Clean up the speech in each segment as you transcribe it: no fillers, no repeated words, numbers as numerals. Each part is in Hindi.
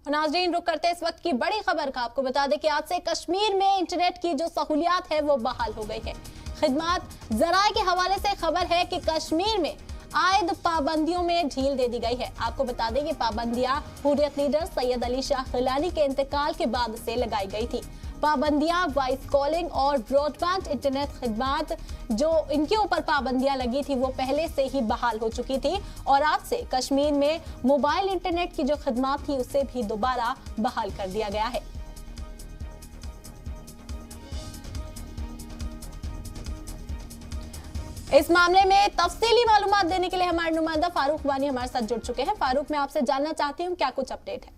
नाज़रीन, रुक करते इस वक्त की बड़ी खबर का। आपको बता दें कि आज से कश्मीर में इंटरनेट की जो सहूलियात है वो बहाल हो गई है। खिदमत ज़राए के हवाले से खबर है कि कश्मीर में आयद पाबंदियों में ढील दे दी गई है। आपको बता दें कि पाबंदियां हुर्रियत लीडर सैयद अली शाह गिलानी के इंतकाल के बाद से लगाई गई थी। पाबंदियां वॉइस कॉलिंग और ब्रॉडबैंड इंटरनेट खिदमत जो इनके ऊपर पाबंदियां लगी थी वो पहले से ही बहाल हो चुकी थी और आज से कश्मीर में मोबाइल इंटरनेट की जो खिदमत थी उसे भी दोबारा बहाल कर दिया गया है। इस मामले में तफसीली मालूमात देने के लिए हमारे नुमाइंदा फारूक वानी हमारे साथ जुड़ चुके हैं। फारूक, मैं आपसे जानना चाहती हूँ क्या कुछ अपडेट है?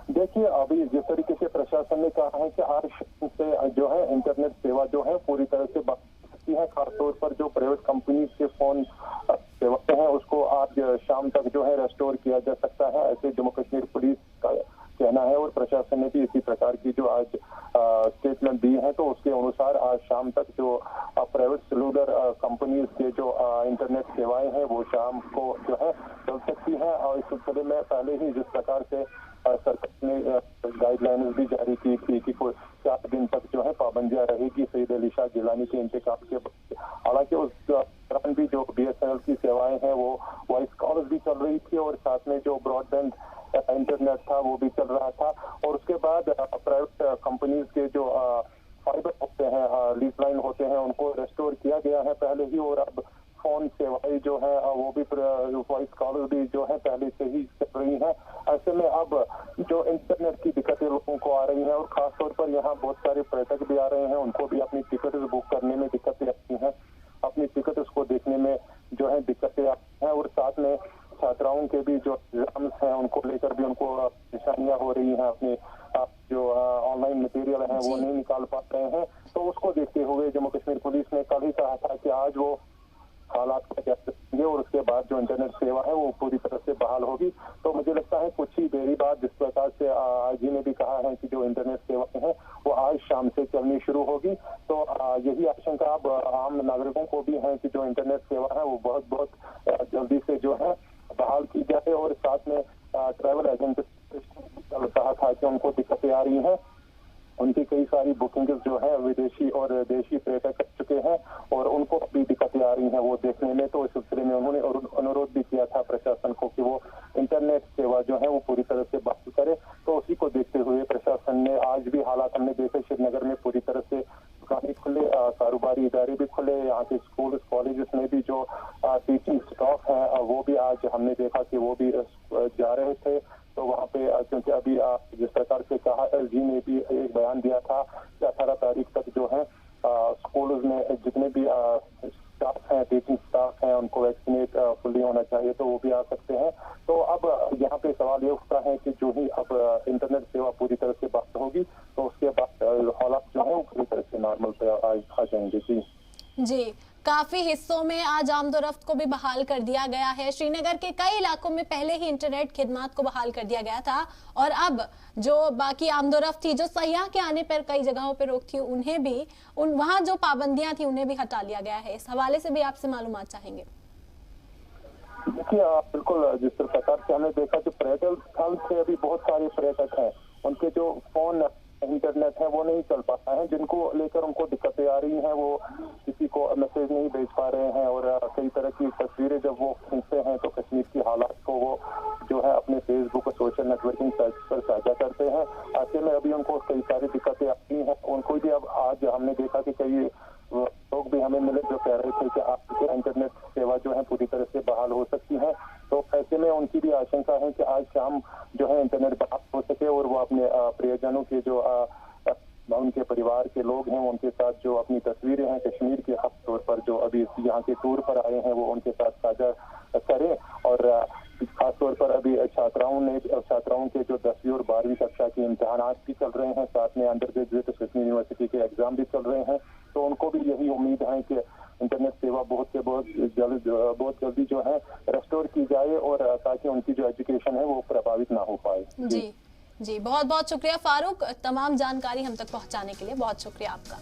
देखिए, अभी जिस तरीके से प्रशासन ने कहा है कि आज से जो है इंटरनेट सेवा जो है पूरी तरह से बंद सकती है। खासतौर पर जो प्राइवेट कंपनीज के फोन सेवाएं हैं उसको आज शाम तक जो है रेस्टोर किया जा सकता है, ऐसे जम्मू कश्मीर पुलिस का कहना है। और प्रशासन ने भी इसी प्रकार की जो आज स्टेटमेंट दी है, तो उसके अनुसार आज शाम तक जो प्राइवेट सेलुलर कंपनीज के जो इंटरनेट सेवाएं हैं वो शाम को जो है चल सकती हैं। और इस सिलसिले में पहले ही जिस प्रकार से सरकार ने गाइडलाइंस भी जारी की थी कि 4 दिन तक जो है पाबंदियां रहेगी सैयद अली शाह गिलानी के इंतकाल के बाद। हालांकि उस दौरान भी जो BSNL की सेवाएं हैं वो वॉइस कॉल्स भी चल रही थी और साथ में जो ब्रॉडबैंड इंटरनेट था वो भी चल रहा था। और उसके बाद प्राइवेट कंपनीज के जो फाइबर होते हैं, लीज लाइन होते हैं, उनको रेस्टोर किया गया है पहले ही। और अब फोन सेवाएं जो है वो भी वॉइस कॉल भी जो है पहले से ही चल रही हैं। ऐसे में अब जो इंटरनेट की दिक्कतें लोगों को आ रही हैं और खासतौर पर यहाँ बहुत सारे पर्यटक भी आ रहे हैं, उनको भी अपनी टिकट बुक करने में दिक्कतें आती हैं, अपनी टिकट उसको देखने में जो है दिक्कतें आती हैं। और साथ में छात्राओं के भी जो एग्जाम्स हैं उनको लेकर भी उनको परेशानियां हो रही हैं, अपने जो ऑनलाइन मटेरियल है वो नहीं निकाल पा रहे हैं। तो उसको देखते हुए जम्मू कश्मीर पुलिस ने कल ही कहा था कि आज वो हालात का जायजा लेंगे और उसके बाद जो इंटरनेट सेवा है वो पूरी तरह से बहाल होगी। तो मुझे लगता है कुछ ही देरी बाद जिस प्रकार से आईजी ने भी कहा है कि जो इंटरनेट सेवाएं हैं वो आज शाम से चलनी शुरू होगी। तो यही आशंका अब आम नागरिकों को भी है कि जो इंटरनेट सेवा है वो बहुत जल्दी से जो है बहाल की जाए। और साथ में ट्रैवल एजेंट कहा था कि उनको दिक्कतें आ रही हैं, उनकी कई सारी बुकिंग जो है विदेशी और देशी पर्यटक कर चुके हैं और उनको भी दिक्कतें आ रही हैं वो देखने में। तो इस सिलसिले में उन्होंने अनुरोध भी किया था प्रशासन को कि वो इंटरनेट सेवा जो है वो पूरी तरह से बहाल करे। तो उसी को देखते हुए प्रशासन ने आज भी हालात हमने देखे श्रीनगर में पूरी तरह से दुकानें खुले, कारोबारी इदारे भी खुले, यहाँ के स्कूल कॉलेजेस में भी जो टीचिंग स्टाफ है वो भी आज हमने देखा कि वो भी जा रहे थे। तो वहाँ पे क्योंकि अभी जिस प्रकार से कहा एलजी ने भी एक बयान दिया था कि 18 तारीख तक जो है स्कूल में जितने भी स्टाफ हैं, टीचिंग स्टाफ हैं, उनको वैक्सीनेट फुली होना चाहिए तो वो भी आ सकते हैं। तो अब यहाँ पे सवाल ये उठता है कि जो ही अब इंटरनेट सेवा पूरी तरह से बहाल होगी तो उसके बाद हालात जो है वो पूरी तरह से नॉर्मल पे आ जाएंगे। जी, काफी हिस्सों में आज आमदोरफ्त को भी बहाल कर दिया गया है। श्रीनगर के कई इलाकों में पहले ही इंटरनेट खिदमत को बहाल कर दिया गया था और अब जो बाकी आमदोरफ्त थी, जो सयाह के आने पर कई जगहों पर रोक थी, उन्हें भी वहां जो पाबंदियां थी उन्हें भी हटा लिया गया है। इस हवाले से भी आपसे मालूमात चाहेंगे। देखिए, बिल्कुल जिस प्रकार से हमने देखा कि पर्यटक स्थल से अभी बहुत सारे पर्यटक हैं, उनके जो फोन इंटरनेट है वो नहीं चल पाता है, जिनको लेकर उनको दिक्कतें आ रही हैं, वो किसी को मैसेज नहीं भेज पा रहे हैं और कई तरह की तस्वीरें जब वो खींचते हैं तो कश्मीर की हालात को वो जो है अपने फेसबुक और सोशल नेटवर्किंग साइट्स पर साझा करते हैं। ऐसे में अभी उनको कई सारी दिक्कतें आती हैं। उनको भी अब आज हमने देखा कि कई लोग भी हमें मिले जो कह रहे थे कि आपकी इंटरनेट सेवा जो है पूरी तरह से बहाल हो सकती है। तो ऐसे में उनकी भी आशंका है कि आज शाम जो है इंटरनेट बहाल हो सके और वो अपने प्रियजनों के जो उनके परिवार के लोग हैं उनके साथ जो अपनी तस्वीरें हैं कश्मीर के खास तौर पर जो अभी यहाँ के टूर पर आए हैं वो उनके साथ साझा करें। और खासतौर पर अभी छात्राओं के जो 10वीं और 12वीं कक्षा के इम्तिहानात भी चल रहे हैं, साथ में अंडर ग्रेजुएट कश्मीर यूनिवर्सिटी के एग्जाम भी चल रहे हैं। तो उनको भी यही उम्मीद है कि इंटरनेट सेवा बहुत जल्दी जो है रेस्टोर की जाए और ताकि उनकी जो एजुकेशन है वो प्रभावित ना हो पाए। जी, बहुत बहुत शुक्रिया फारूक, तमाम जानकारी हम तक पहुंचाने के लिए बहुत शुक्रिया आपका।